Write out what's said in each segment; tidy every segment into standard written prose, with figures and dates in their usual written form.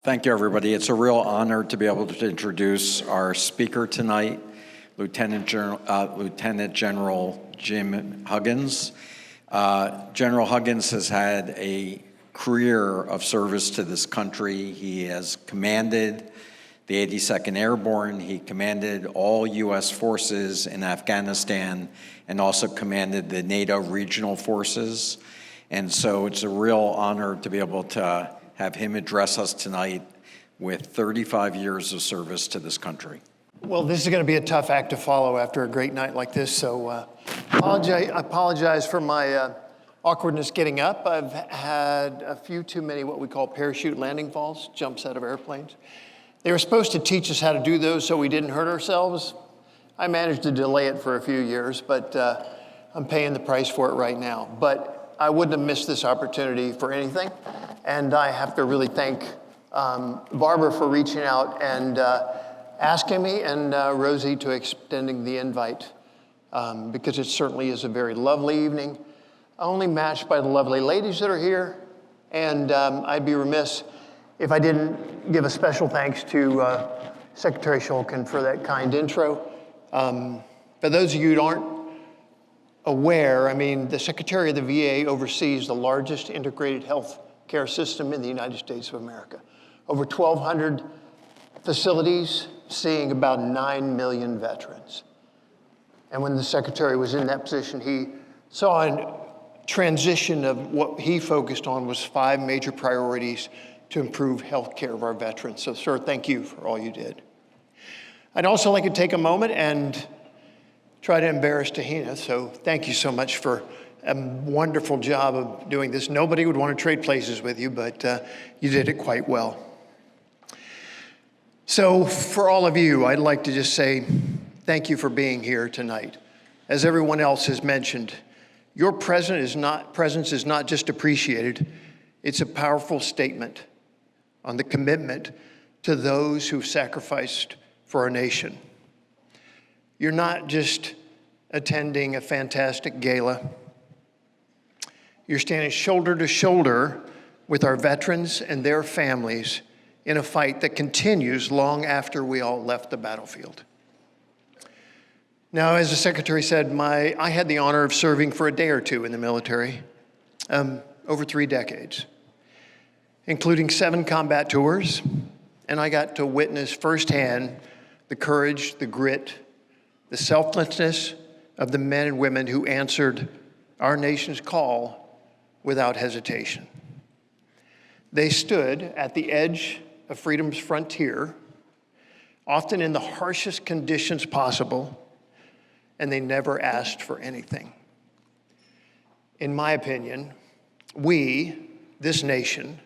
Thank you, everybody. It's a real honor to be able to introduce our speaker tonight, Lieutenant General Jim Huggins. General Huggins has had a career of service to this country. He has commanded the 82nd Airborne. He commanded all U.S. forces in Afghanistan and also commanded the NATO regional forces. And so it's a real honor to be able to have him address us tonight with 35 years of service to this country. Well, this is going to be a tough act to follow after a great night like this, so I apologize for my awkwardness getting up. I've had a few too many what we call parachute landing falls, jumps out of airplanes. They were supposed to teach us how to do those so we didn't hurt ourselves. I managed to delay it for a few years, but I'm paying the price for it right now. But I wouldn't have missed this opportunity for anything. And I have to really thank Barbara for reaching out and asking me, and Rosie to extending the invite, because it certainly is a very lovely evening, only matched by the lovely ladies that are here. And I'd be remiss if I didn't give a special thanks to Secretary Shulkin for that kind intro. For those of you who aren't aware, I mean, the Secretary of the VA oversees the largest integrated health care system in the United States of America. Over 1,200 facilities, seeing about 9 million veterans. And when the Secretary was in that position, he saw a transition of what he focused on was 5 major priorities to improve health care of our veterans. So, sir, thank you for all you did. I'd also like to take a moment and try to embarrass Tahina, so thank you so much for a wonderful job of doing this. Nobody would want to trade places with you, but you did it quite well. So for all of you, I'd like to just say thank you for being here tonight. As everyone else has mentioned, your presence is not just appreciated, it's a powerful statement on the commitment to those who've sacrificed for our nation. You're not just attending a fantastic gala. You're standing shoulder to shoulder with our veterans and their families in a fight that continues long after we all left the battlefield. Now, as the Secretary said, I had the honor of serving for a day or two in the military, over 3 decades, including 7 combat tours, and I got to witness firsthand the courage, the grit, the selflessness of the men and women who answered our nation's call without hesitation. They stood at the edge of freedom's frontier, often in the harshest conditions possible, and they never asked for anything. In my opinion, we, this nation,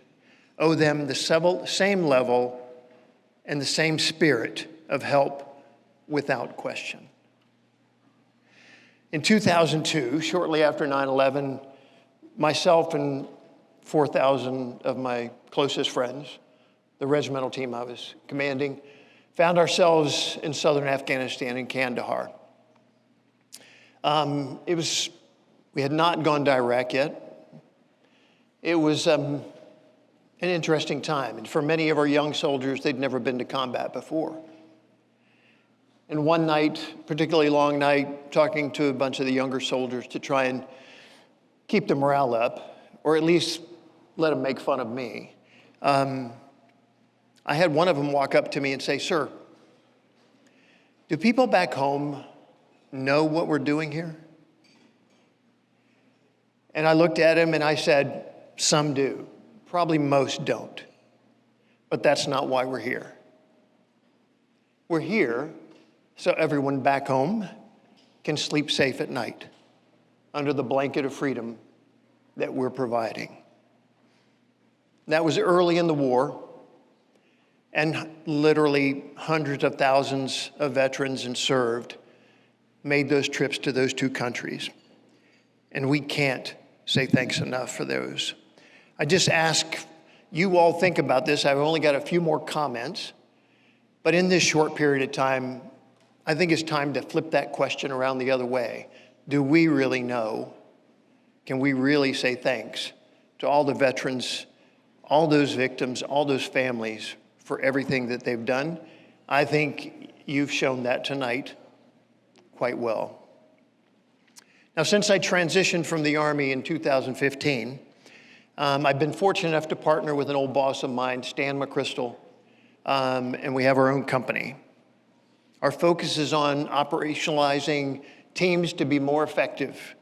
owe them the same level and the same spirit of help without question. In 2002, shortly after 9/11, myself and 4,000 of my closest friends, the regimental team I was commanding, found ourselves in southern Afghanistan in Kandahar. We had not gone to Iraq yet. It was an interesting time. And for many of our young soldiers, they'd never been to combat before. And one night, particularly long night, talking to a bunch of the younger soldiers to try and keep the morale up, or at least let them make fun of me. I had one of them walk up to me and say, "Sir, do people back home know what we're doing here?" And I looked at him and I said, "Some do. Probably most don't. But that's not why we're here. We're here so everyone back home can sleep safe at night under the blanket of freedom that we're providing." That was early in the war, and literally hundreds of thousands of veterans and served made those trips to those 2 countries. And we can't say thanks enough for those. I just ask you all think about this. I've only got a few more comments, but in this short period of time, I think it's time to flip that question around the other way. Do we really know? Can we really say thanks to all the veterans all those victims, all those families for everything that they've done. I think you've shown that tonight quite well. Now, since I transitioned from the Army in 2015, I've been fortunate enough to partner with an old boss of mine, Stan McChrystal, and we have our own company. Our focus is on operationalizing teams to be more effective.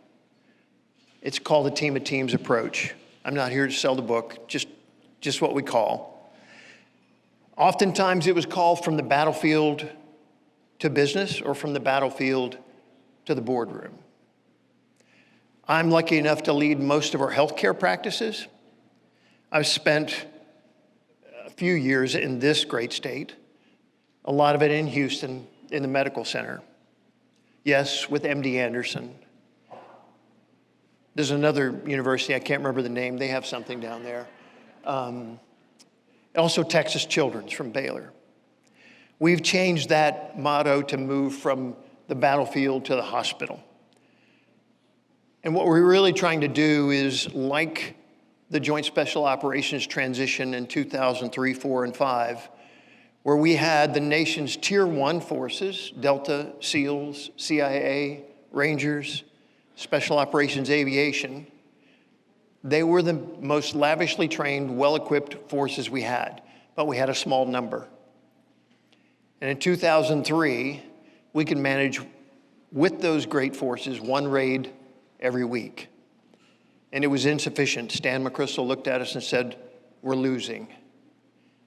It's called the Team of Teams approach. I'm not here to sell the book, just what we call. Oftentimes it was called from the battlefield to business or from the battlefield to the boardroom. I'm lucky enough to lead most of our healthcare practices. I've spent a few years in this great state, a lot of it in Houston, in the medical center. Yes, with MD Anderson. There's another university, I can't remember the name, they have something down there. Also Texas Children's from Baylor. We've changed that motto to move from the battlefield to the hospital. And what we're really trying to do is, like the Joint Special Operations transition in 2003, 4, and 5, where we had the nation's Tier 1 forces, Delta, SEALs, CIA, Rangers, Special Operations Aviation. They were the most lavishly trained, well-equipped forces we had, but we had a small number. And in 2003, we could manage with those great forces one raid every week. And it was insufficient. Stan McChrystal looked at us and said, we're losing.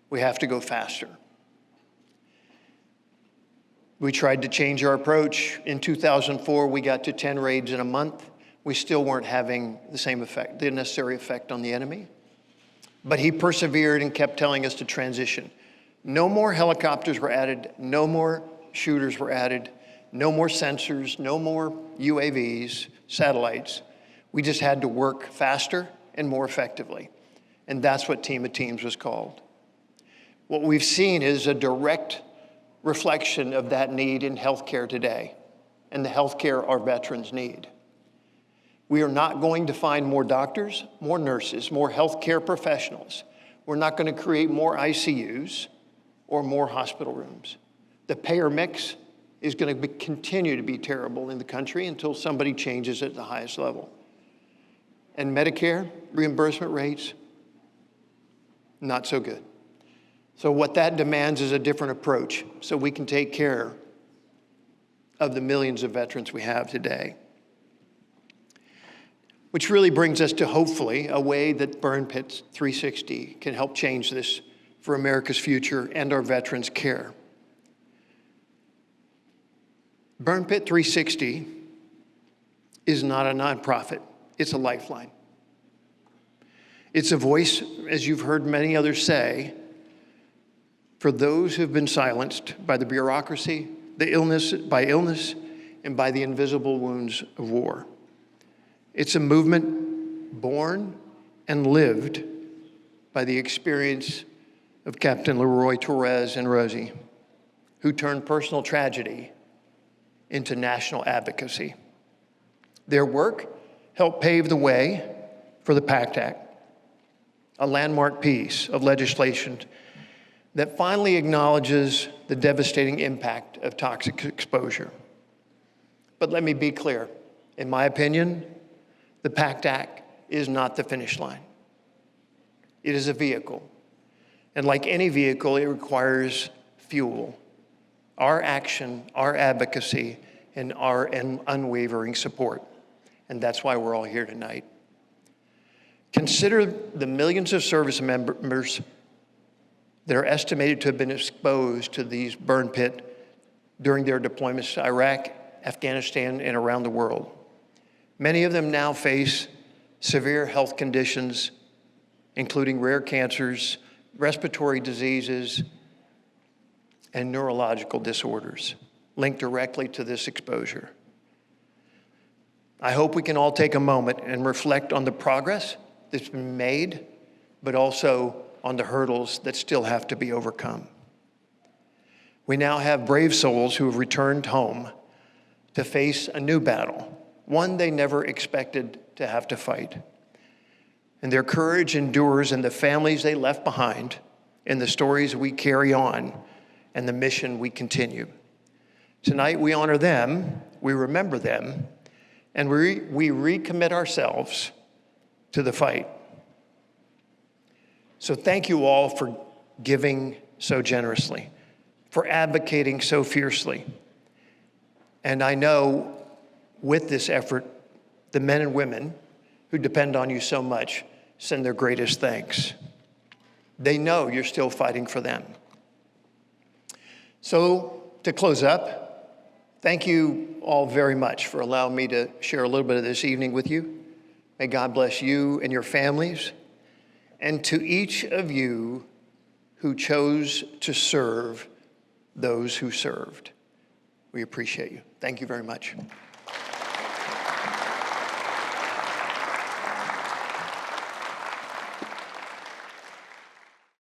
We have to go faster. We tried to change our approach. In 2004, we got to 10 raids in a month. We still weren't having the same effect, the necessary effect on the enemy. But he persevered and kept telling us to transition. No more helicopters were added, no more shooters were added, no more sensors, no more UAVs, satellites. We just had to work faster and more effectively. And that's what Team of Teams was called. What we've seen is a direct reflection of that need in healthcare today, and the healthcare our veterans need. We are not going to find more doctors, more nurses, more healthcare professionals. We're not going to create more ICUs or more hospital rooms. The payer mix is going to continue to be terrible in the country until somebody changes at the highest level. And Medicare reimbursement rates, not so good. So what that demands is a different approach so we can take care of the millions of veterans we have today. Which really brings us to, hopefully, a way that Burn Pit 360 can help change this for America's future and our veterans' care. Burn Pit 360 is not a nonprofit, it's a lifeline. It's a voice, as you've heard many others say, for those who've been silenced by the bureaucracy, illness, and by the invisible wounds of war. It's a movement born and lived by the experience of Captain Leroy Torres and Rosie, who turned personal tragedy into national advocacy. Their work helped pave the way for the PACT Act, a landmark piece of legislation that finally acknowledges the devastating impact of toxic exposure. But let me be clear, in my opinion, the PACT Act is not the finish line. It is a vehicle. And like any vehicle, it requires fuel. Our action, our advocacy, and our unwavering support. And that's why we're all here tonight. Consider the millions of service members that are estimated to have been exposed to these burn pit during their deployments to Iraq, Afghanistan, and around the world. Many of them now face severe health conditions, including rare cancers, respiratory diseases, and neurological disorders linked directly to this exposure. I hope we can all take a moment and reflect on the progress that's been made, but also on the hurdles that still have to be overcome. We now have brave souls who have returned home to face a new battle, one they never expected to have to fight. And their courage endures in the families they left behind, in the stories we carry on, and the mission we continue. Tonight we honor them, we remember them, and we recommit ourselves to the fight. So thank you all for giving so generously, for advocating so fiercely. And I know with this effort, the men and women who depend on you so much send their greatest thanks. They know you're still fighting for them. So to close up, thank you all very much for allowing me to share a little bit of this evening with you. May God bless you and your families. And to each of you who chose to serve those who served, we appreciate you. Thank you very much.